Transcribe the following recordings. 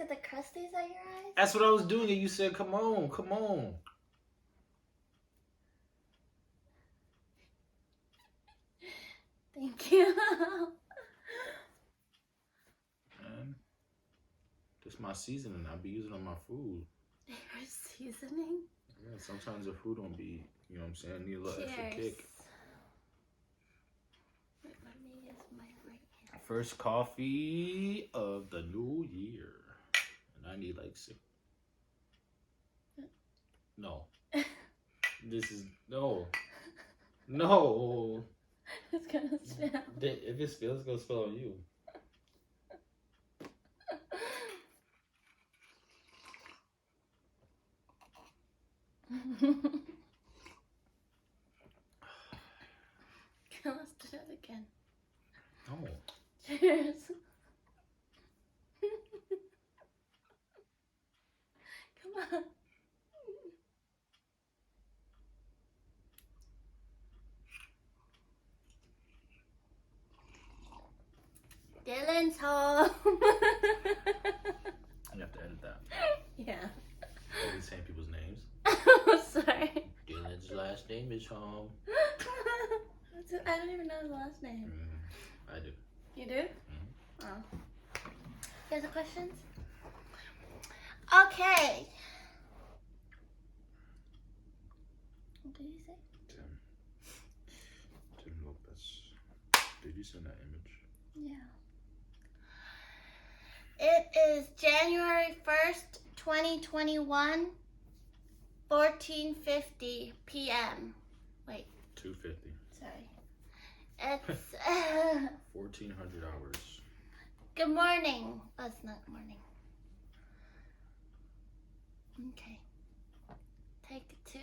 get the crusties out your eyes? That's what I was doing, and you said, "Come on, come on." Thank you. Man, this is my seasoning. I be using on my food. Your seasoning? Yeah, sometimes the food don't be, you know what I'm saying? I need a little extra kick. Wait, let me use my right hand. First coffee of the new year. And I need like 6. No. This is, no. No. It's gonna spill. If it spills, it's gonna spill on you. Let's do it again. No. Cheers. Come on. Dylan's home. You have to edit that. Yeah. I'll be saying people's names. Sorry. Dylan's last name is home. I don't even know his last name. I do. You do? Mm-hmm. Oh. You guys have questions? Okay. What did you say? Tim Lopez. Did you send that image? Yeah. It is January 1st, 2021, 14:50 p.m. Wait. 250. Sorry. It's 1400 hours. good morning. Oh, it's not good morning. Okay. Take 2.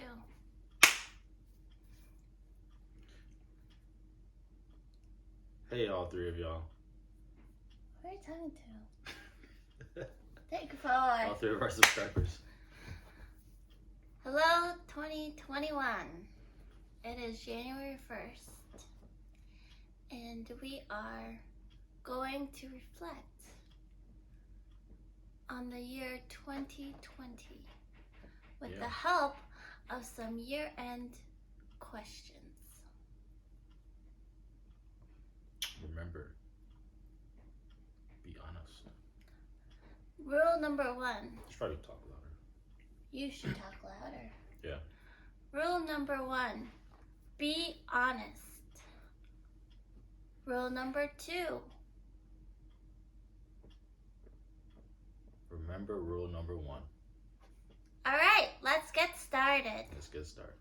Hey, all 3 of y'all. Who are you talking to? Take 4. All 3 of our subscribers. Hello, 2021. It is January 1st. And we are going to reflect on the year 2020 with the help of some year-end questions. Remember, be honest. Rule number 1. You should probably talk louder. You should talk louder. Yeah. Rule number 1. Be honest. Rule number 2. Remember rule number 1. All right, let's get started. Let's get started.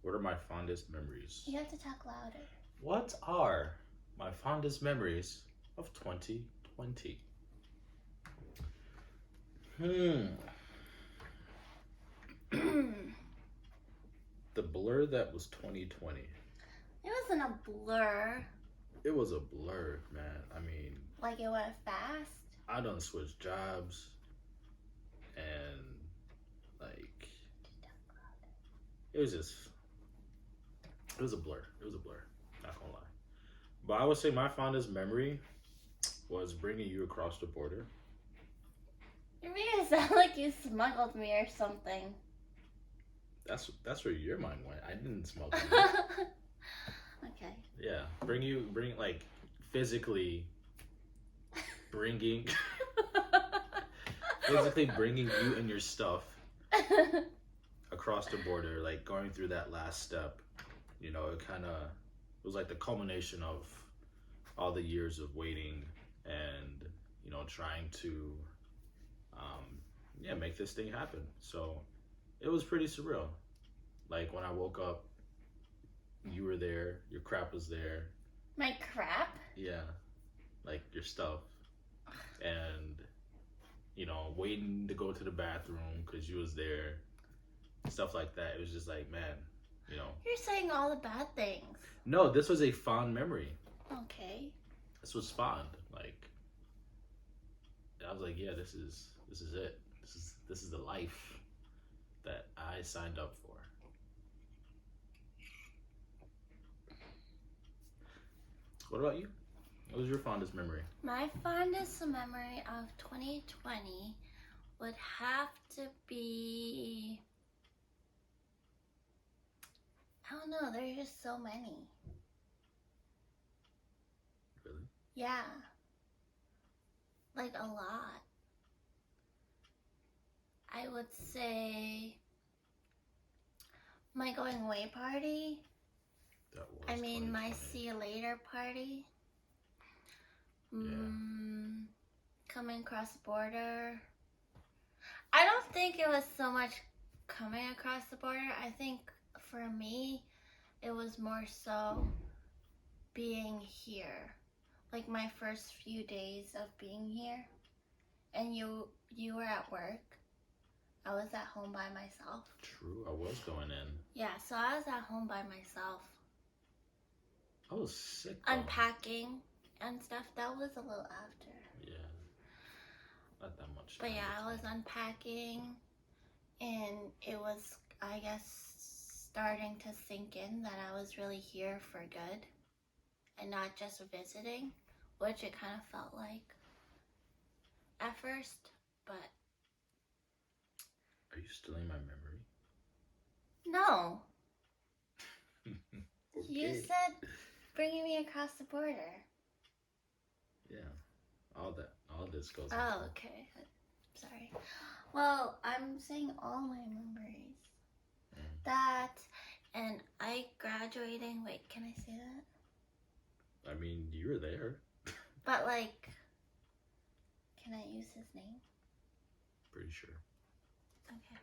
What are my fondest memories? You have to talk louder. What are my fondest memories of 2020? The blur that was 2020. It wasn't a blur. It was a blur, man. I mean, Like it went fast. I done switched jobs, and like, it was a blur. It was a blur. Not gonna lie. But I would say my fondest memory was bringing you across the border. You're making it sound like you smuggled me or something. That's where your mind went. I didn't smuggle you. Okay. Yeah, bring like physically bringing you and your stuff across the border, like going through that last step. You know, it was like the culmination of all the years of waiting and, you know, trying to make this thing happen. So it was pretty surreal. Like when I woke up, you were there, your crap was there. My crap? Yeah, like your stuff. And, you know, waiting to go to the bathroom because you was there. Stuff like that. It was just like, man, you know. You're saying all the bad things. No, this was a fond memory. Okay. This was fond. Like, I was like, yeah, this is it. This is the life that I signed up for. What about you? What was your fondest memory? My fondest memory of 2020 would have to be, I don't know, there's just so many. Really? Yeah. Like a lot. I would say my going away party. That was I mean, my 2020. see you later party. Coming across the border. I don't think it was so much coming across the border. I think for me, it was more so being here. Like my first few days of being here. And you were at work. I was at home by myself. True, I was going in. Yeah, so I was at home by myself. I was sick. Though. Unpacking and stuff. That was a little after. Yeah. Not that much. But yeah, I was unpacking. And it was, I guess, starting to sink in that I was really here for good. And not just visiting. Which it kind of felt like at first. But are you stealing my memory? no. Okay. You said bringing me across the border. Yeah. All this goes. Oh, okay. Sorry. Well, I'm saying all my memories. That and I graduating. Wait, can I say that? I mean, you were there. But like, can I use his name? Pretty sure. Okay.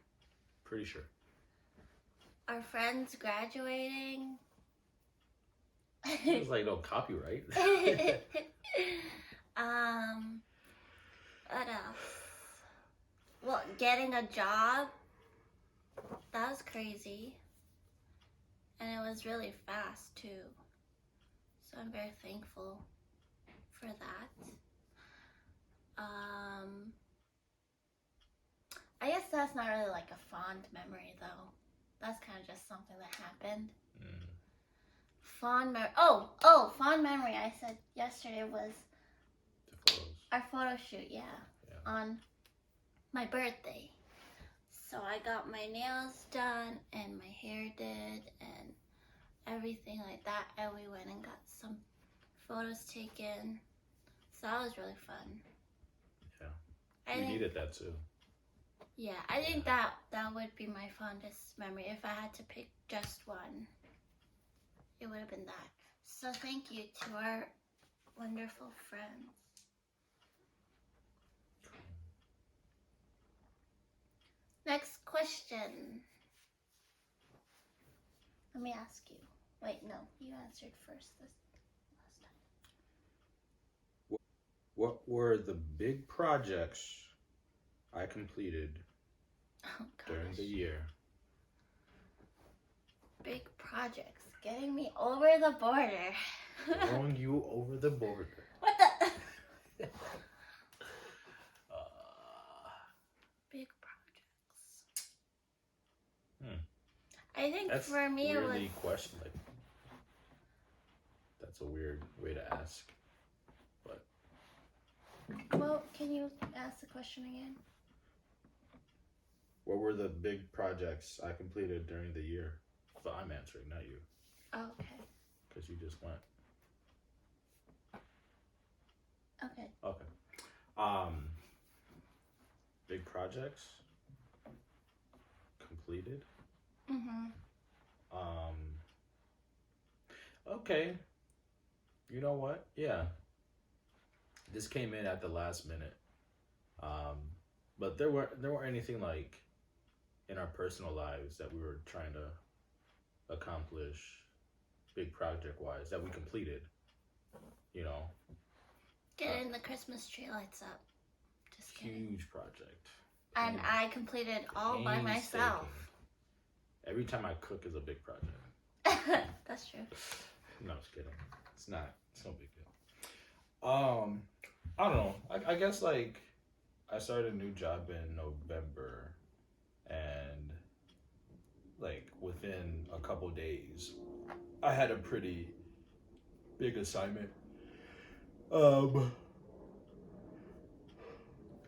Pretty sure. Our friends graduating. It was like no copyright. What else? Well, getting a job. That was crazy. And it was really fast too. So I'm very thankful for that. I guess that's not really like a fond memory though. That's kind of just something that happened. Fond memory. Oh, fond memory. I said yesterday was The photos. our photo shoot. Yeah, on my birthday. So I got my nails done and my hair did and everything like that. And we went and got some photos taken. So that was really fun. Yeah, we needed that too. Yeah, I think that would be my fondest memory. If I had to pick just one, it would have been that. So thank you to our wonderful friends. Next question. Let me ask you. Wait, no, you answered first this last time. What were the big projects I completed during the year? Big projects. Getting me over the border. Throwing you over the border. What the? Big projects. I think that's for me it was. Question. Like, that's a weird way to ask. But. Well, can you ask the question again? What were the big projects I completed during the year? But I'm answering, not you. Oh, okay. Because you just went. Okay. Okay. Big projects completed. Okay. You know what? Yeah. This came in at the last minute. But there weren't anything like in our personal lives that we were trying to accomplish big project wise that we completed. You know. Getting the Christmas tree lights up. Just kidding. Huge project. And I completed all by myself. Every time I cook is a big project. That's true. No, just kidding. It's not. It's no big deal. I don't know. I guess like I started a new job in November, and like within a couple days, I had a pretty big assignment Um,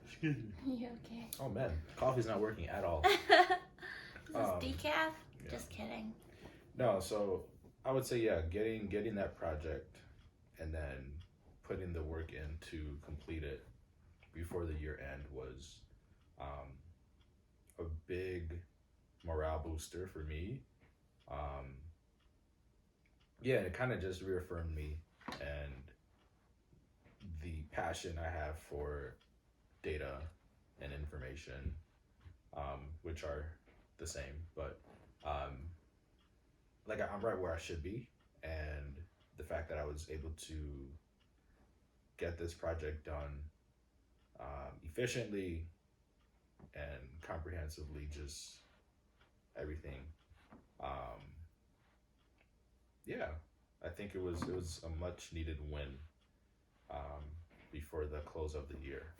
excuse me. You okay? Oh man, coffee's not working at all. Is this Um, decaf? yeah. Just kidding. No, so I would say yeah, getting that project and then putting the work in to complete it before the year end was um, a big morale booster for me. Um, yeah, it kind of just reaffirmed me and the passion I have for data and information, which are the same, but um, like I'm right where I should be, and the fact that I was able to get this project done efficiently and comprehensively, just everything. Um, yeah, I think it was a much needed win um, before the close of the year.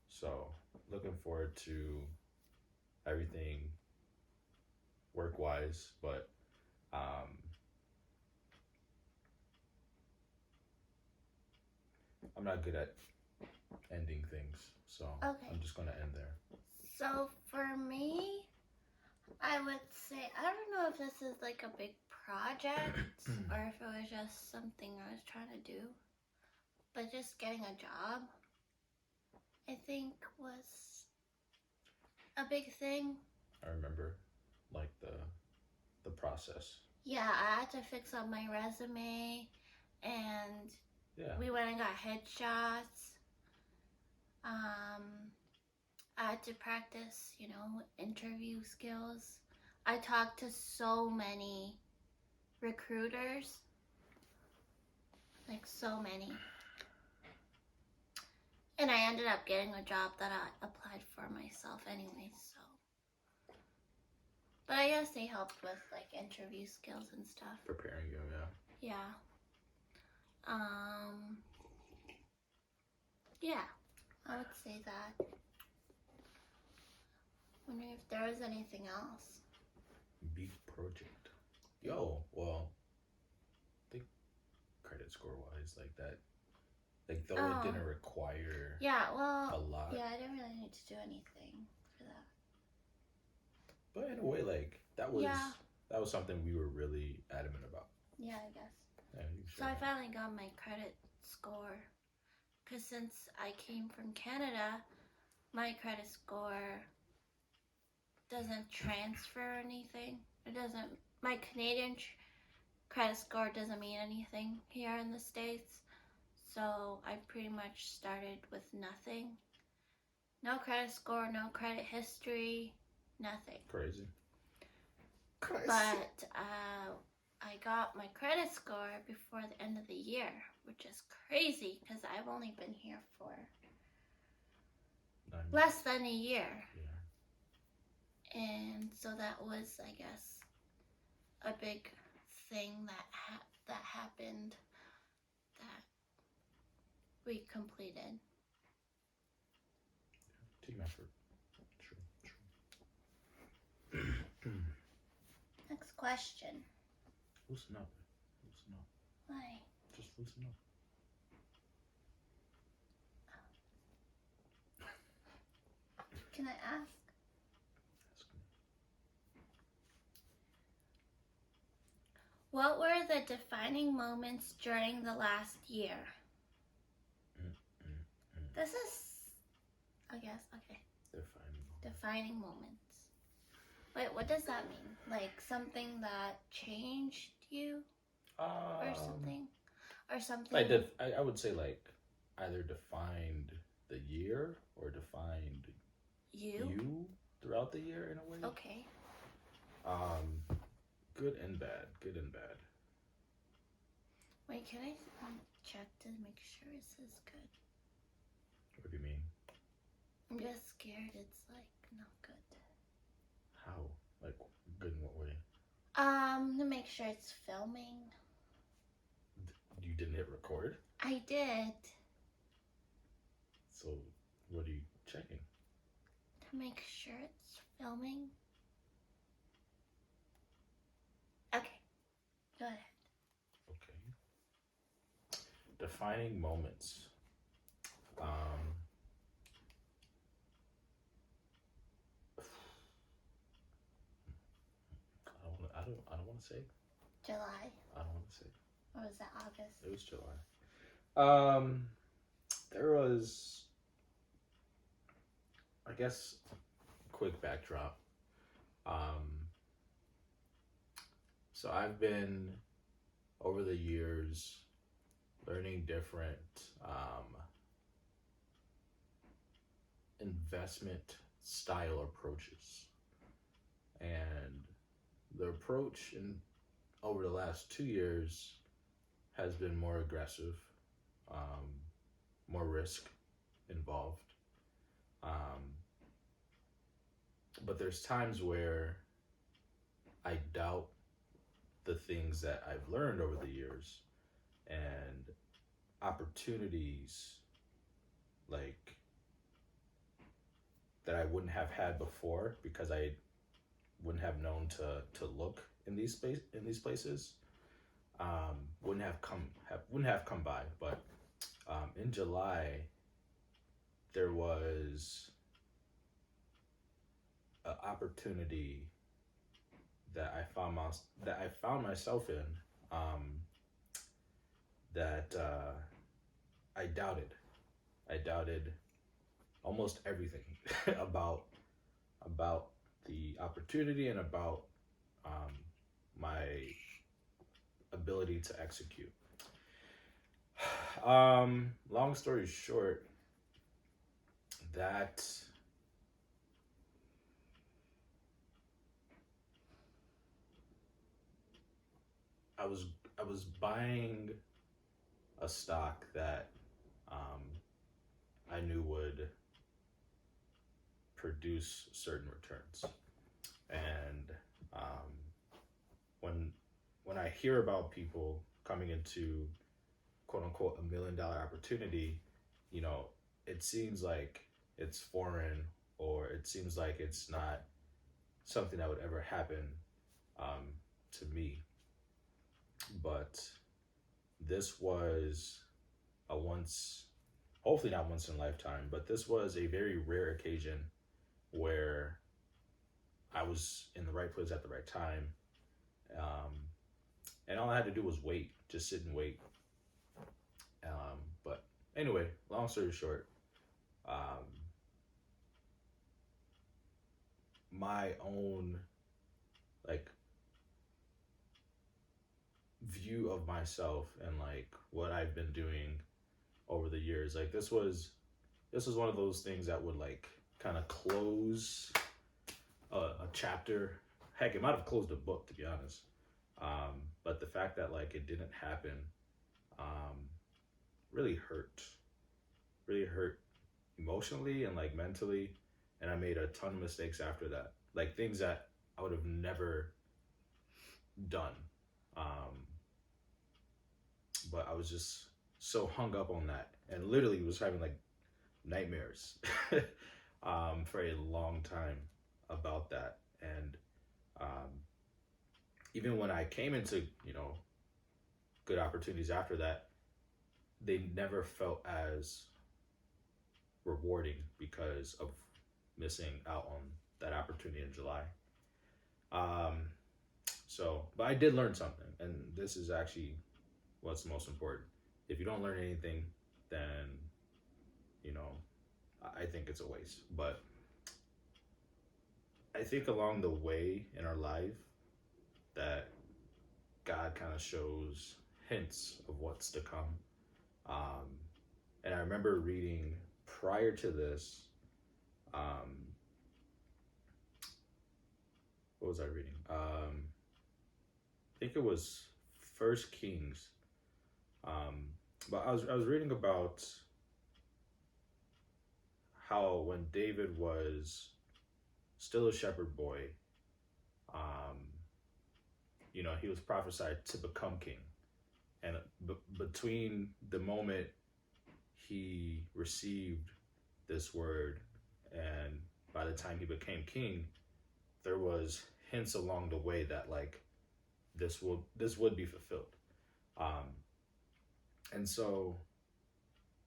So looking forward to everything work wise, but um, I'm not good at ending things, so Okay. I'm just gonna end there. So for me, I would say I don't know if this is like a big project or if it was just something I was trying to do, but just getting a job, I think was a big thing. I remember, like the process. Yeah, I had to fix up my resume, and Yeah, we went and got headshots. I had to practice, interview skills. I talked to so many recruiters, like so many. And I ended up getting a job that I applied for myself anyway, so. But I guess they helped with like interview skills and stuff. preparing you. Yeah. Yeah. Yeah, I would say that. Wondering if there was anything else. Big project. Yo, well, I think credit score wise, like that, like though it didn't require Yeah, well, a lot. Yeah, I didn't really need to do anything for that. But in a way, like that was something we were really adamant about. Yeah, I guess. Yeah, So I finally got my credit score. Because since I came from Canada, my credit score doesn't transfer anything. My Canadian credit score doesn't mean anything here in the States. So I pretty much started with nothing. No credit score, no credit history, nothing. Crazy. But I got my credit score before the end of the year, which is crazy because I've only been here for less than a year. Yeah. And so that was, I guess, a big thing that happened that we completed. Team effort. True. Next question. Loosen up. Why? Just loosen up. Can I ask? Ask me. What were the defining moments during the last year? This is, I guess, okay. Defining moments. Wait, what does that mean? Like something that changed you? Or something? Or something? I would say like either defined the year or defined you throughout the year in a way. Okay. Good and bad. Wait, can I check to make sure this is good? What do you mean? I'm just scared it's like not good. How? Like good in what way? To make sure it's filming. You didn't hit record? I did. So what are you checking? To make sure it's filming. Okay. Go ahead. Okay. Defining moments. I don't want to say. July. I don't want to say. Or was that August? It was July. There was, I guess, quick backdrop. So I've been over the years learning different investment style approaches, and the approach in over the last 2 years has been more aggressive, more risk involved. But there's times where I doubt the things that I've learned over the years, and opportunities like that I wouldn't have had before because I wouldn't have known to look in these places, wouldn't have come by. But in July there was an opportunity that I found myself in, that I doubted. I doubted almost everything about the opportunity and about my ability to execute. Long story short, that I was buying a stock that I knew would produce certain returns, and when I hear about people coming into quote unquote $1 million opportunity, it seems like it's foreign, or it seems like it's not something that would ever happen to me. But this was hopefully not once in a lifetime, but this was a very rare occasion where I was in the right place at the right time. And all I had to do was wait, just sit and wait. But anyway, long story short, my own view of myself and what I've been doing over the years, this was one of those things that would kind of close a chapter. Heck, it might have closed a book, to be honest. But the fact that it didn't happen really hurt emotionally and mentally, and I made a ton of mistakes after that, things that I would have never done. But I was just so hung up on that, and literally was having nightmares for a long time about that. And even when I came into good opportunities after that, they never felt as rewarding because of missing out on that opportunity in July. But I did learn something, and this is actually what's most important. If you don't learn anything, then I think it's a waste. But I think along the way in our life that God kind of shows hints of what's to come. And I remember reading prior to this, what was I reading? I think it was First Kings. But I was reading about how when David was still a shepherd boy, he was prophesied to become king. And between the moment he received this word and by the time he became king, there was hints along the way that this would be fulfilled. And so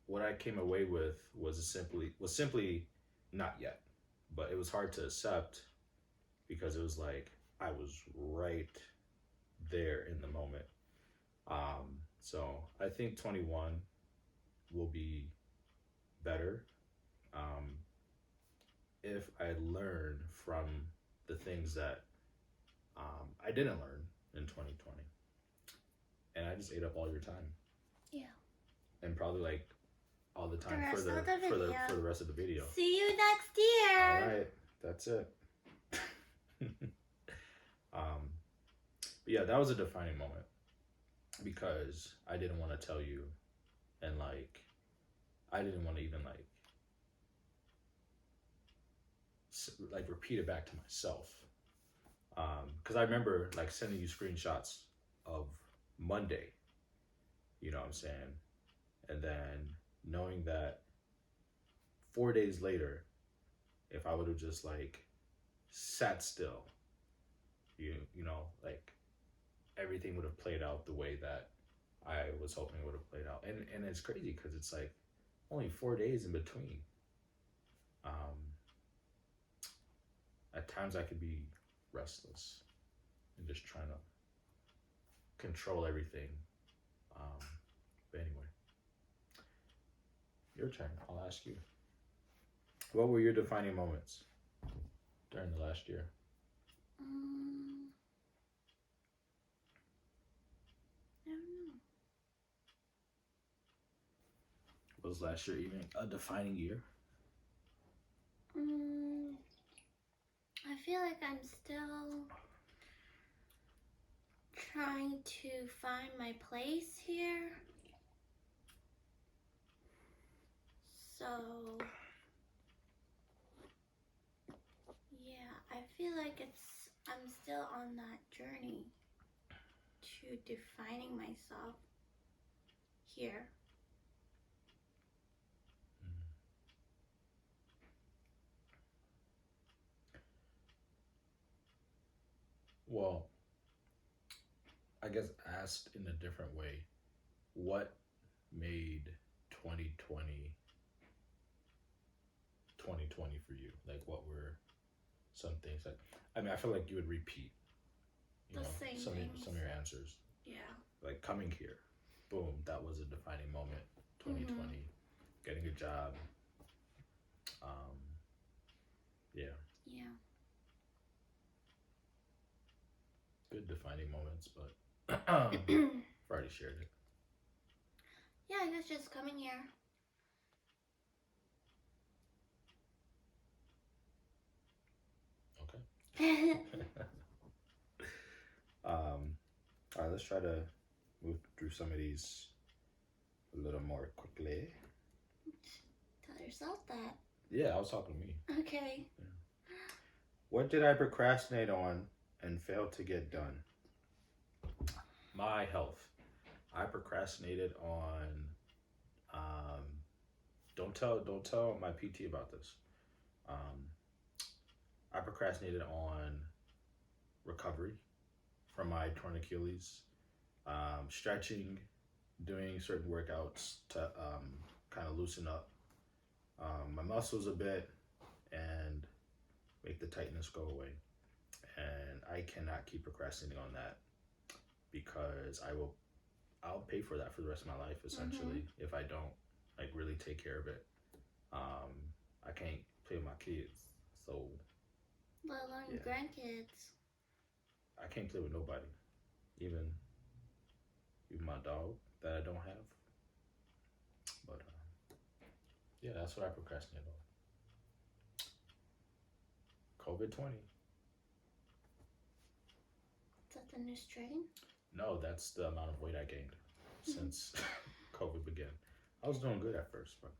what I came away with was simply not yet, but it was hard to accept because it was like I was right there in the moment. So I think 21 will be better if I learn from the things that I didn't learn in 2020, and I just ate up all your time. Yeah. And probably like all the time for the rest of the video. See you next year. All right, that's it. But yeah, that was a defining moment because I didn't want to tell you, and like I didn't want to even like repeat it back to myself. Because I remember like sending you screenshots of Monday, you know what I'm saying? And then knowing that 4 days later, if I would have just like sat still, you know, like everything would have played out the way that I was hoping it would have played out. And it's crazy because it's like only 4 days in between. At times I could be restless and just trying to control everything. But anyway, your turn. I'll ask you. What were your defining moments during the last year? I don't know. Was last year even a defining year? I feel like I'm still trying to find my place here. So, yeah, I feel like I'm still on that journey to defining myself here. Well, I guess asked in a different way, what made 2020 for you? Like, what were some things that, I mean, I feel like you would repeat, you The know, same some things. of your answers. Yeah. Like coming here, boom, that was a defining moment. 2020, getting a job. Yeah. Yeah. Good defining moments, but I've already shared it. Yeah, I guess just coming here. Okay. All right, let's try to move through some of these a little more quickly. Tell yourself that. Yeah, I was talking to me. Okay. Yeah. What did I procrastinate on and failed to get done? My health. I procrastinated on. Don't tell my PT about this. I procrastinated on recovery from my torn Achilles, stretching, doing certain workouts to kind of loosen up my muscles a bit and make the tightness go away. And I cannot keep procrastinating on that because I'll pay for that for the rest of my life essentially if I don't like really take care of it. I can't play with my kids, so Let alone grandkids. I can't play with nobody, even my dog that I don't have. But yeah, that's what I procrastinate on. COVID-20. Is that the new strain? No, that's the amount of weight I gained since COVID began. I was doing good at first, but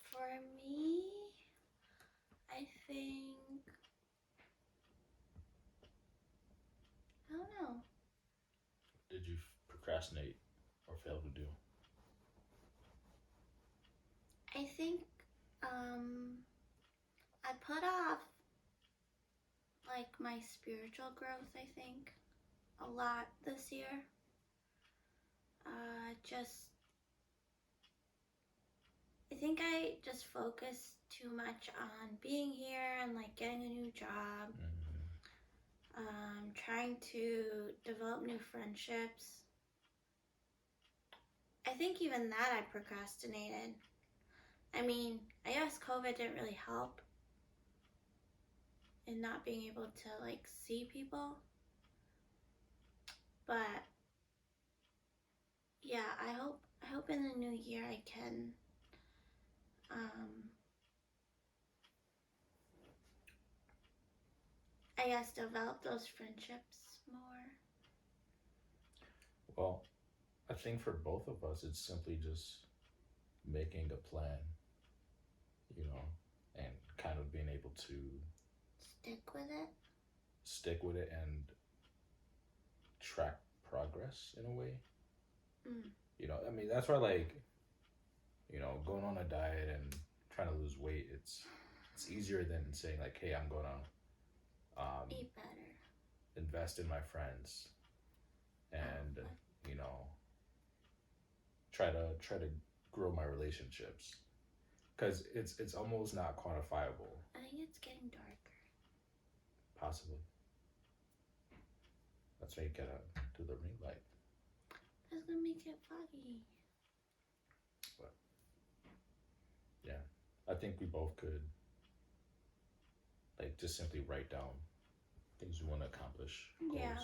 for me, I think I don't know. did you procrastinate or fail to do? I think I put off like my spiritual growth, I think, a lot this year. I think I just focused too much on being here and like getting a new job, trying to develop new friendships. I think even that I procrastinated. I mean, I guess COVID didn't really help in not being able to like see people. But yeah, I hope in the new year I can I guess develop those friendships more. Well, I think for both of us, it's simply just making a plan, and kind of being able to stick with it and track progress in a way. I mean, that's why, like, going on a diet and trying to lose weight, it's easier than saying, like, hey, I'm going to eat better, invest in my friends, and try to grow my relationships, because it's almost not quantifiable. I think it's getting darker. Possibly. That's why you gotta do the ring light. That's gonna make it foggy. But yeah, I think we both could like just simply write down things we want to accomplish. Goals. Yeah.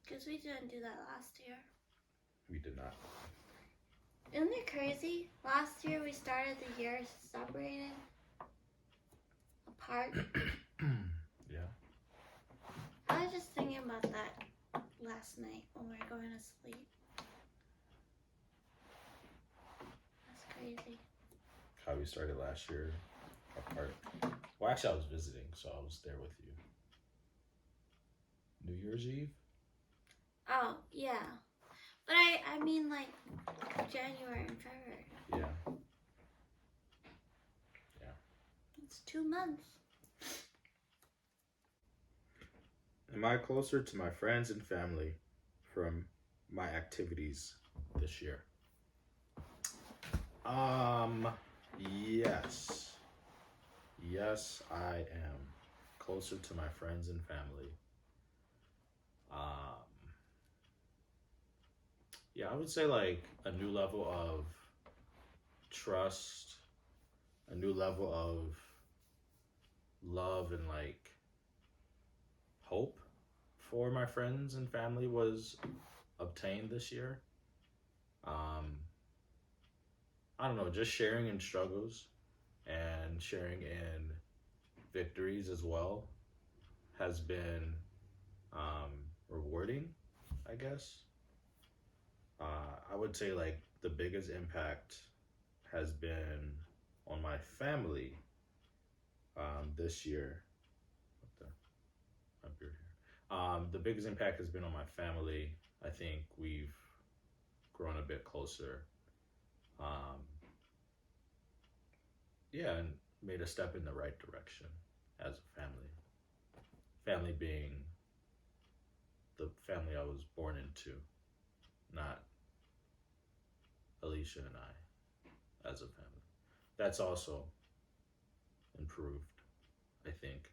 Because we didn't do that last year. We did not. Isn't it crazy? Last year we started the year separated, apart. Yeah. I was just thinking about that last night when we were going to sleep. That's crazy. How we started last year apart. Well, actually, I was visiting, so I was there with you. New Year's Eve? Oh, yeah. But I mean like January and February. Yeah. Yeah. It's 2 months. Am I closer to my friends and family from my activities this year? Yes. Yes, I am closer to my friends and family. Yeah, I would say like a new level of trust, a new level of love and like hope for my friends and family was obtained this year. I don't know, just sharing in struggles and sharing in victories as well has been rewarding, I guess. I would say like the biggest impact has been on my family this year. What the? My beard here. The biggest impact has been on my family. I think we've grown a bit closer. Yeah, and made a step in the right direction as a family. Family being the family I was born into, not Alicia and I as a family. That's also improved, I think.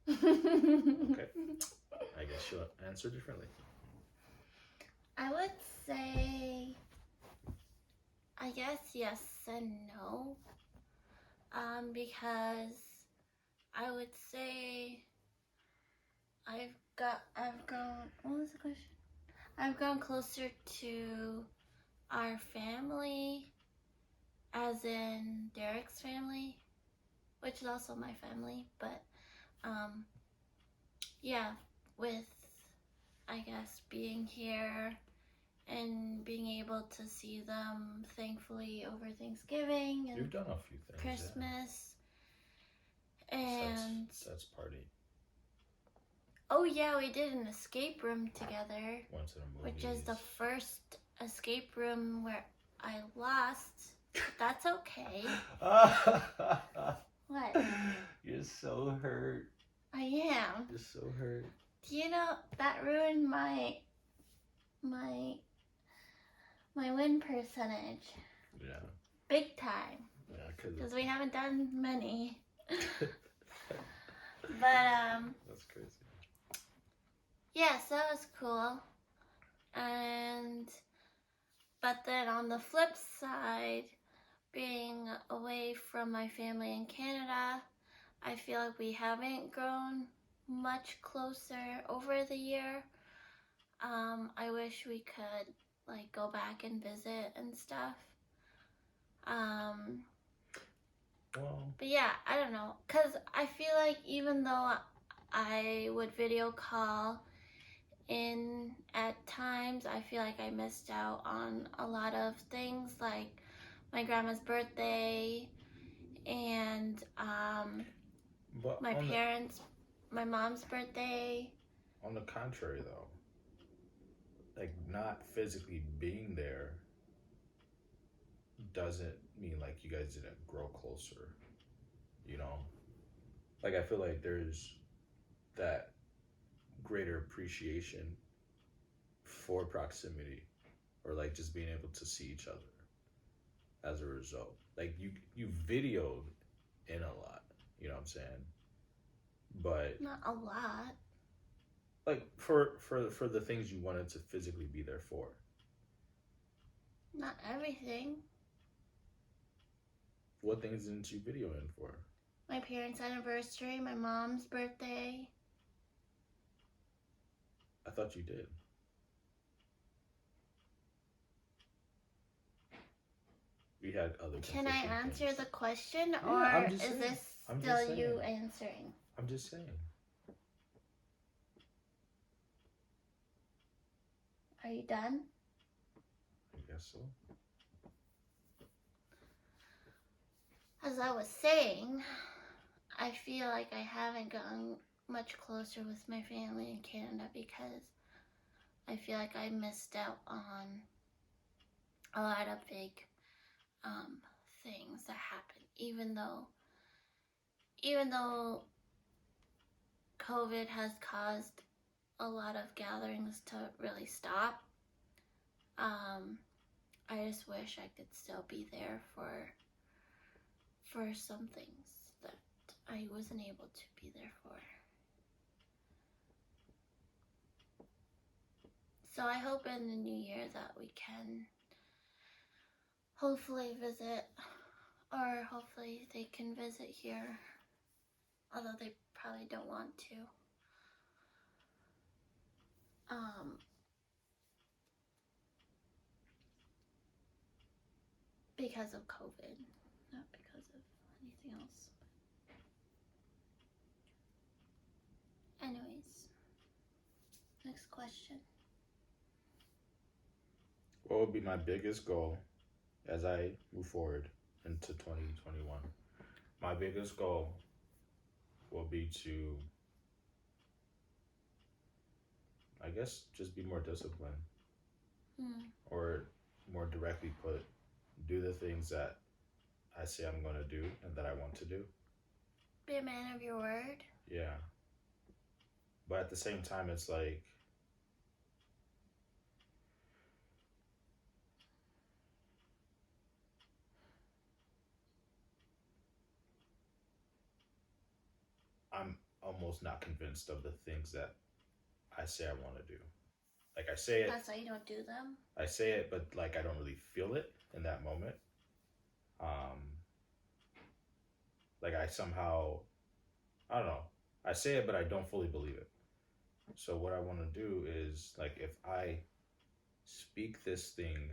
Okay. I guess you'll answer differently. I would say, I guess yes and no. Because I would say what was the question? I've grown closer to our family, as in Derek's family, which is also my family, but yeah, with, I guess, being here and being able to see them, thankfully, over Thanksgiving and You've done a few things. Christmas. Yeah. And That's party. oh yeah, we did an escape room together. Went to the movies. Which is the first escape room where I lost. That's okay. What? You're so hurt. I am. You're so hurt. Do you know that ruined my win percentage? Yeah. Big time. Yeah, because we haven't done many. But that's crazy. yes, that was cool. But then on the flip side, being away from my family in Canada, I feel like we haven't grown much closer over the year. I wish we could like go back and visit and stuff. But yeah, I don't know, cause I feel like even though I would video call in at times, I feel like I missed out on a lot of things, like my grandma's birthday and my mom's birthday. On the contrary, though, like not physically being there doesn't mean like you guys didn't grow closer. You know, like I feel like there's that greater appreciation for proximity, or like just being able to see each other as a result. Like you videoed in a lot, you know what I'm saying? But not a lot. Like for the things you wanted to physically be there for. Not everything. What things didn't you video in for? My parents' anniversary, my mom's birthday. I thought you did. We had other. Can I answer the question, yeah, or is this still you answering? I'm just saying. Are you done? I guess so. As I was saying, I feel like I haven't gotten much closer with my family in Canada because I feel like I missed out on a lot of big things that happened. Even though COVID has caused a lot of gatherings to really stop, I just wish I could still be there for some things that I wasn't able to be there for. So I hope in the new year that we can hopefully visit, or hopefully they can visit here, although they probably don't want to. Because of COVID, not because of anything else. Anyways, next question. What would be my biggest goal as I move forward into 2021? My biggest goal will be to, I guess, just be more disciplined. Or more directly put, do the things that I say I'm going to do and that I want to do. Be a man of your word. Yeah. But at the same time, it's like, I'm almost not convinced of the things that I say I want to do. Like I say it. That's why you don't do them? I say it, but like I don't really feel it in that moment. Like I somehow, I don't know. I say it, but I don't fully believe it. So what I want to do is, like, if I speak this thing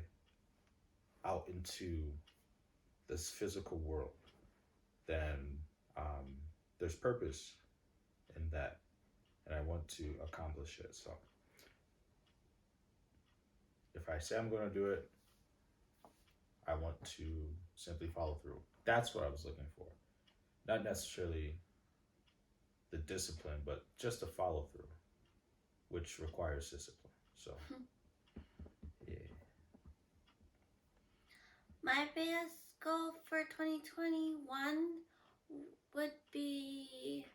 out into this physical world, then there's purpose in that, and I want to accomplish it. So if I say I'm going to do it, I want to simply follow through. That's what I was looking for. Not necessarily the discipline, but just the follow through, which requires discipline. So, yeah. My biggest goal for 2021 would be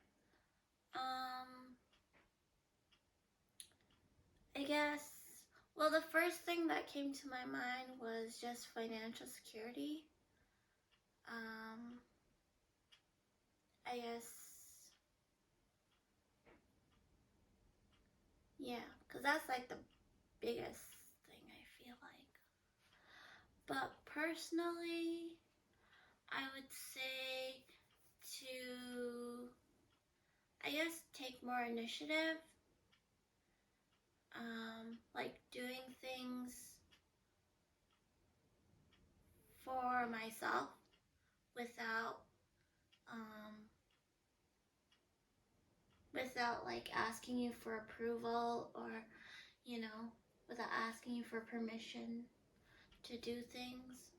I guess, well, the first thing that came to my mind was just financial security. I guess, yeah, because that's like the biggest thing I feel like. But personally, I would say to, I guess, take more initiative. Like doing things for myself without without like asking you for approval, or without asking you for permission to do things.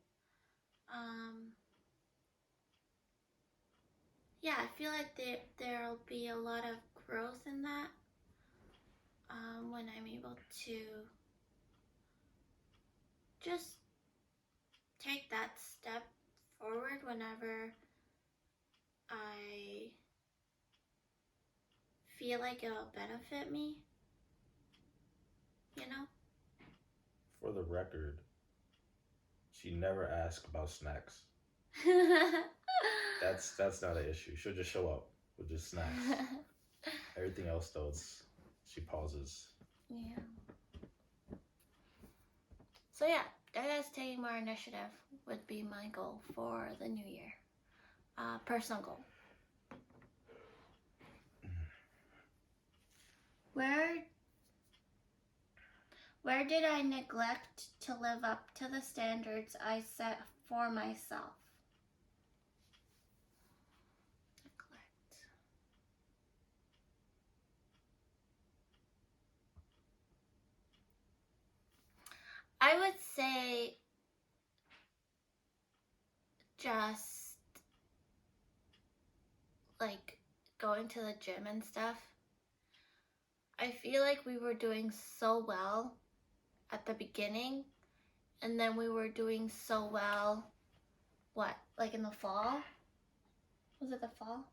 Yeah, I feel like there'll be a lot of growth in that when I'm able to just take that step forward whenever I feel like it'll benefit me, For the record, she never asked about snacks. That's not an issue. She'll just show up with just snacks. Everything else, though, she pauses. Yeah. So yeah, I guess taking more initiative would be my goal for the new year. Personal goal. Where did I neglect to live up to the standards I set for myself? Neglect. I would say just like going to the gym and stuff. I feel like we were doing so well at the beginning, and then we were doing so well, like in the fall? Was it the fall?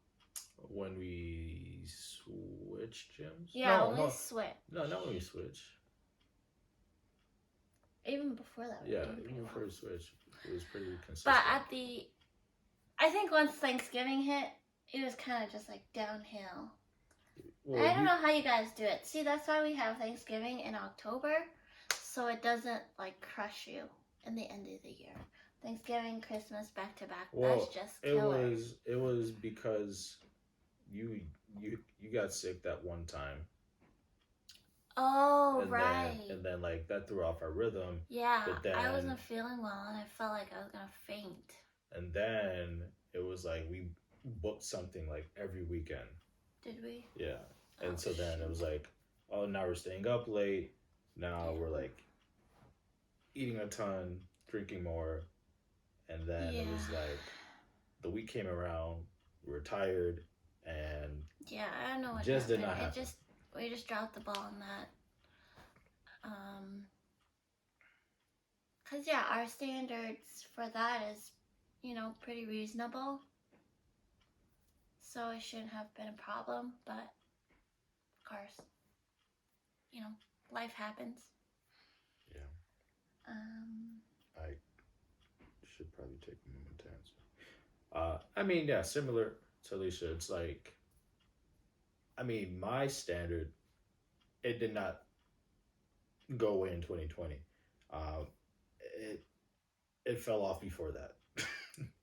When we switched gyms? Yeah, when we switched. No, not when we switched. Even before that. Yeah, even before we switched, it was pretty consistent. But I think once Thanksgiving hit, it was kind of just like downhill. Well, I don't know how you guys do it. See, that's why we have Thanksgiving in October, so it doesn't like crush you in the end of the year. Thanksgiving, Christmas, back to back. Well, that's just killer. It was because you got sick that one time. Oh, and right. And then like that threw off our rhythm. Yeah, but then, I wasn't feeling well, and I felt like I was gonna faint. And then it was like we booked something like every weekend. Did we? Yeah. And so then it was like, oh, now we're staying up late. Now we're like eating a ton, drinking more. And then it was like the week came around, we were tired, and yeah, I don't know what just happened. Did not happen. We just dropped the ball on that. 'Cause yeah, our standards for that is, pretty reasonable. So it shouldn't have been a problem, but of course, life happens. Yeah. I should probably take a moment to answer. I mean, yeah, similar to Alicia. It's like, I mean, my standard, it did not go away in 2020. It fell off before that.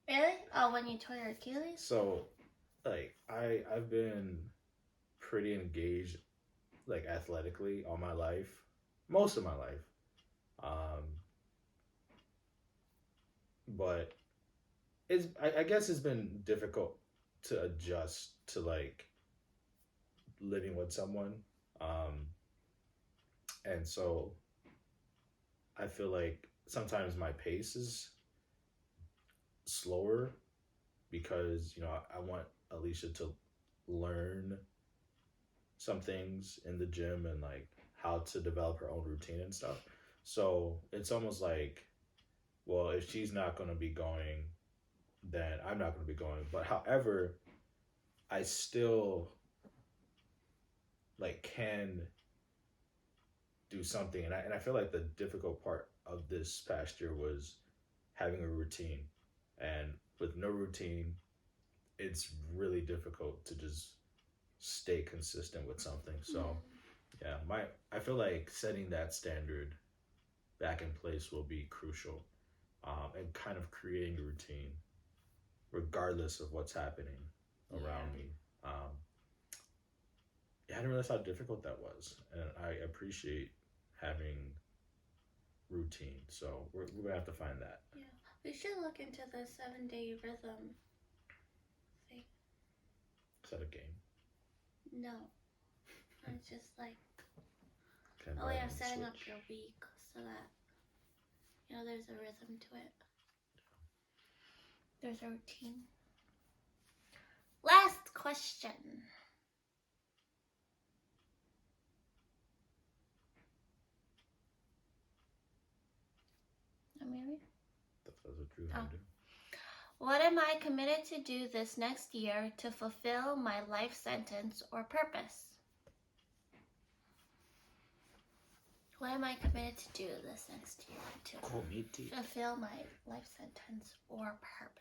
Really? Oh, when you tore your Achilles? So, like, I've been pretty engaged, like, athletically all my life, most of my life. But I guess it's been difficult to adjust to like living with someone. And so I feel like sometimes my pace is slower because, I want Alicia to learn some things in the gym and like how to develop her own routine and stuff. So it's almost like, well, if she's not going to be going, then I'm not going to be going. But however, I still like can do something. And I feel like the difficult part of this past year was having a routine. And with no routine, it's really difficult to just stay consistent with something. So yeah, I feel like setting that standard back in place will be crucial, and kind of creating a routine regardless of what's happening around me. Yeah, I didn't realize how difficult that was, and I appreciate having routine. So we're gonna have to find that. Yeah, we should look into the 7-day rhythm thing. Is that a game? No, it's just like Can I oh buy it yeah, on the setting up Switch? your week so that there's a rhythm to it. There's a routine. Last question. Maybe. That's what Drew had to do. What am I committed to do this next year to fulfill my life sentence or purpose? What am I committed to do this next year to fulfill my life sentence or purpose?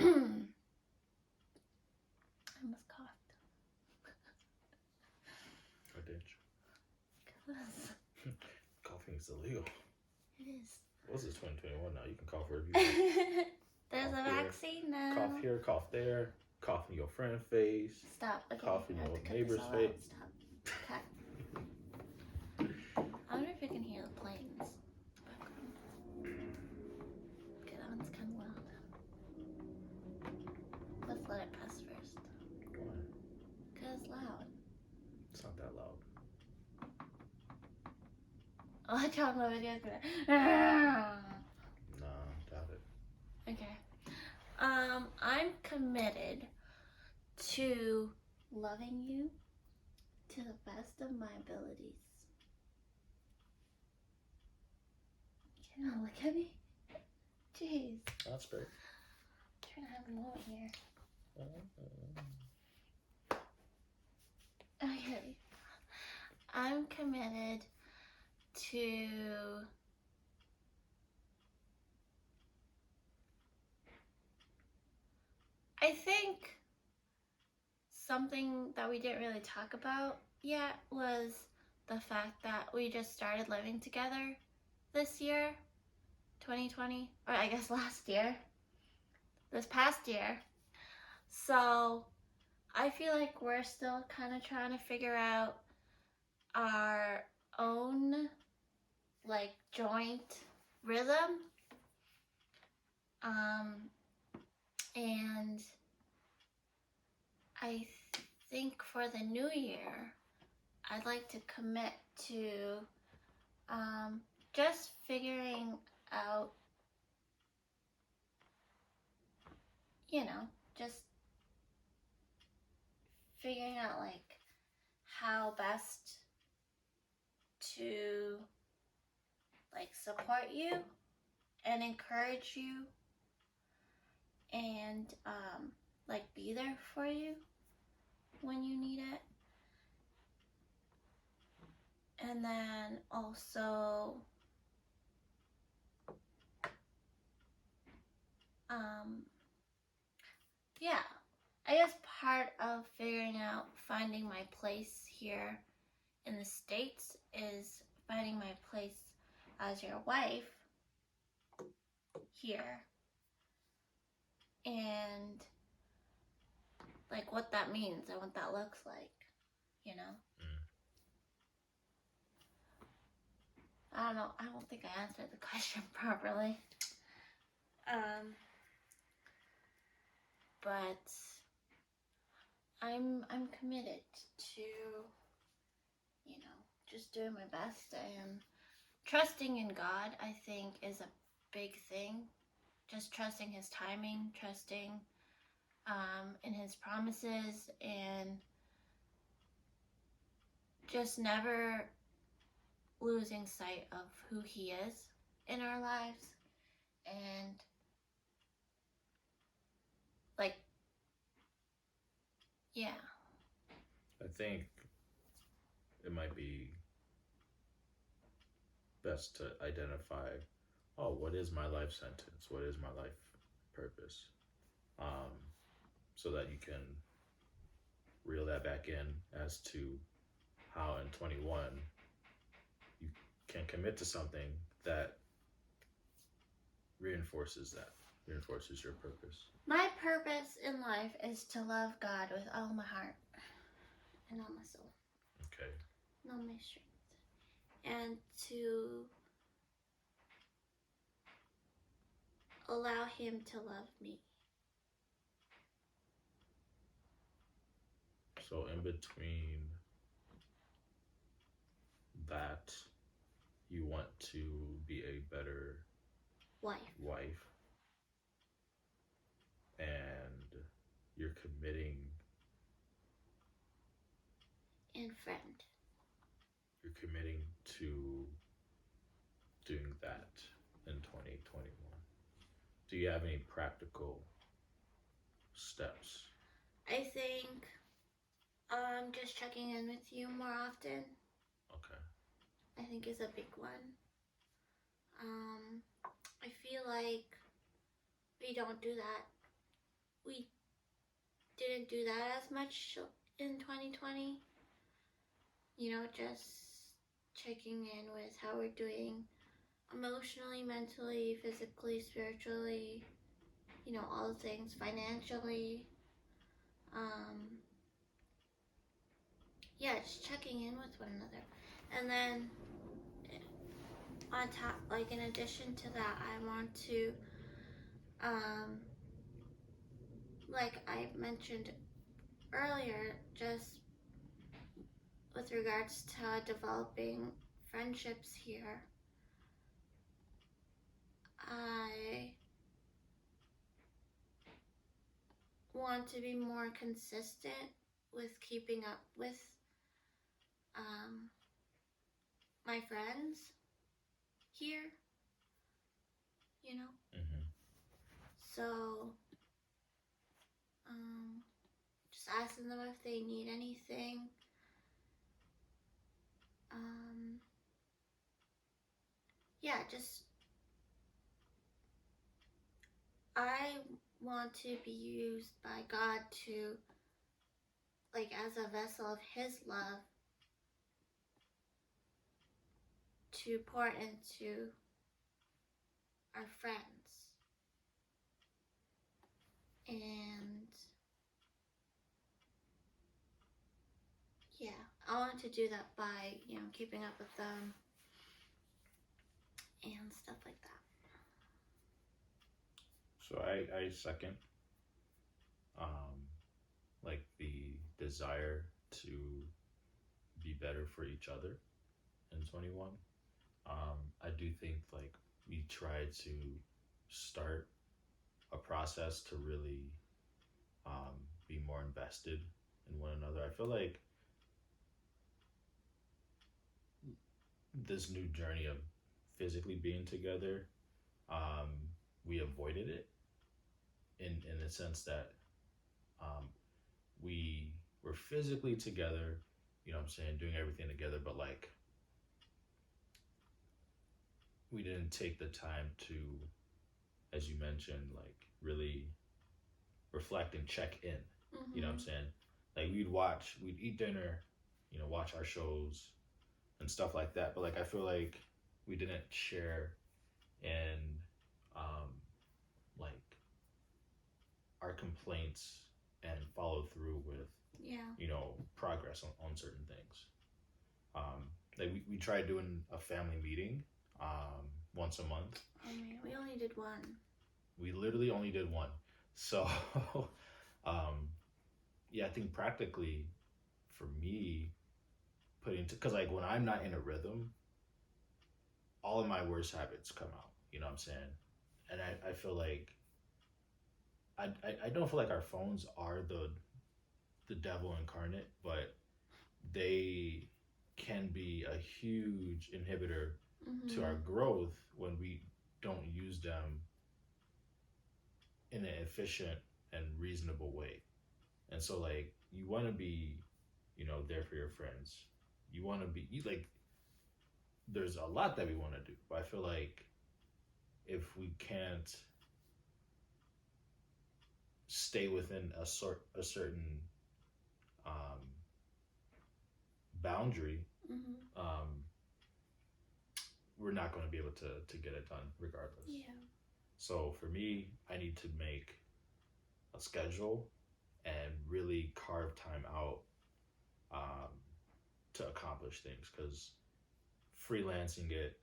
I almost coughed. Or did you? Coughing is illegal. It is. What's this 2021 now? You can cough wherever you want. There's Cough a here, vaccine now. Cough here, cough there, cough in your friend's face. Stop. Okay, Cough in I have your to cut neighbor's this all face. out. Stop. Cut. I wonder if you can hear the planes. Background. Okay, that one's kind of loud. Let's let it pass first. Why? Because it's loud. It's not that loud. Oh, I can't know video's gonna. Nah, doubt it. Okay. I'm committed to loving you to the best of my abilities. You cannot look at me. Jeez. That's great. I'm trying to have a moment here. Okay. I'm committed to I think something that we didn't really talk about yet was the fact that we just started living together this year, 2020, or I guess last year, this past year. So I feel like we're still kind of trying to figure out our own like joint rhythm. And I think for the new year, I'd like to commit to just figuring out, just figuring out like how best to like support you and encourage you and like be there for you when you need it. And then also yeah, I guess part of figuring out finding my place here in the States is finding my place as your wife here, and like what that means and what that looks like, I don't know. I don't think I answered the question properly. But I'm committed to, just doing my best, and trusting in God, I think, is a big thing. Just trusting his timing, trusting in his promises, and just never losing sight of who he is in our lives, and like, yeah. I think it might be best to identify, oh, what is my life sentence? What is my life purpose? So that you can reel that back in as to how in 21 you can commit to something that reinforces your purpose. My purpose in life is to love God with all my heart and all my soul. Okay. And all my strength. And to allow Him to love me. So in between that, you want to be a better wife, and you're committing. And friend. You're committing to doing that in 2021. Do you have any practical steps? I think just checking in with you more often. Okay. I think is a big one. I feel like we don't do that. We didn't do that as much in 2020. You know, just checking in with how we're doing emotionally, mentally, physically, spiritually, you know, all the things, financially. Yeah, just checking in with one another. And then on top, like in addition to that, I want to, like I mentioned earlier, just with regards to developing friendships here, I want to be more consistent with keeping up with my friends here, you know? Mm-hmm. So, just asking them if they need anything. Yeah, just, I want to be used by God to, like, as a vessel of His love to pour into our friends. And yeah, I want to do that by, you know, keeping up with them and stuff like that. So I second like the desire to be better for each other in 21. I do think like we try to start a process to really be more invested in one another. I feel like this new journey of physically being together, um, we avoided it in the sense that um, we were physically together, you know what I'm saying, doing everything together, but like we didn't take the time to, as you mentioned, like really reflect and check in. Mm-hmm. You know what I'm saying? Like we'd eat dinner, you know, watch our shows and stuff like that. But like I feel like we didn't share in like our complaints and follow through with you know progress on certain things. Like we tried doing a family meeting once a month. I mean, we only did one. We literally only did one. So yeah, I think practically for me because like when I'm not in a rhythm, all of my worst habits come out. You know what I'm saying? And I feel like I don't feel like our phones are the devil incarnate, but they can be a huge inhibitor to our growth when we don't use them in an efficient and reasonable way. And so like you want to be, there for your friends. You want to be like there's a lot that we want to do, but I feel like if we can't stay within a certain boundary, we're not going to be able to get it done regardless. Yeah. So for me, I need to make a schedule and really carve time out to accomplish things, because freelancing it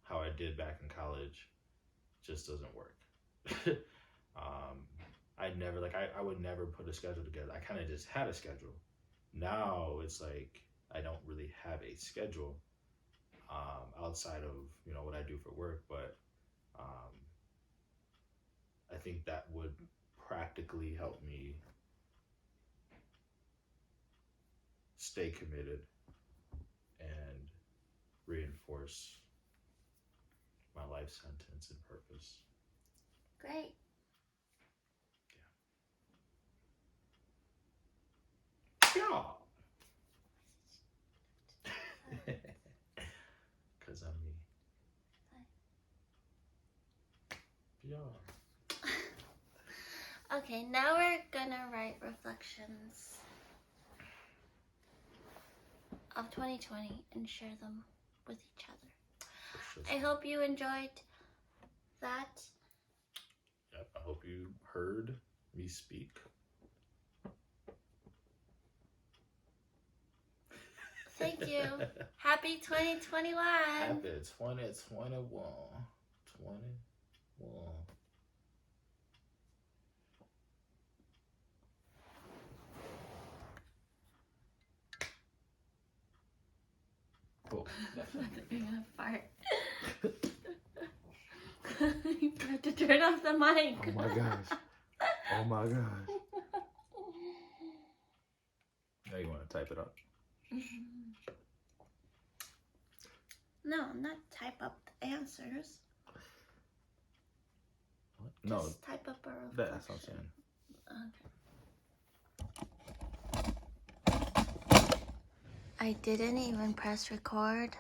how I did back in college just doesn't work. I would never put a schedule together. I kind of just had a schedule. Now it's like I don't really have a schedule outside of what I do for work, but I think that would practically help me stay committed and reinforce my life sentence and purpose. Great. Yeah. Because I'm me. Yeah. Okay, now we're gonna write reflections of 2020 and share them with each other. I hope you enjoyed that. Yep, I hope you heard me speak. Thank you. Happy 2021. Happy 2021. 21. Cool. You're gonna fart. You have to turn off the mic. Oh my gosh. Oh my gosh. Now you want to type it up? No, not type up the answers. What? No. Just type up a reflection. That's what I'm saying. Okay. I didn't even press record.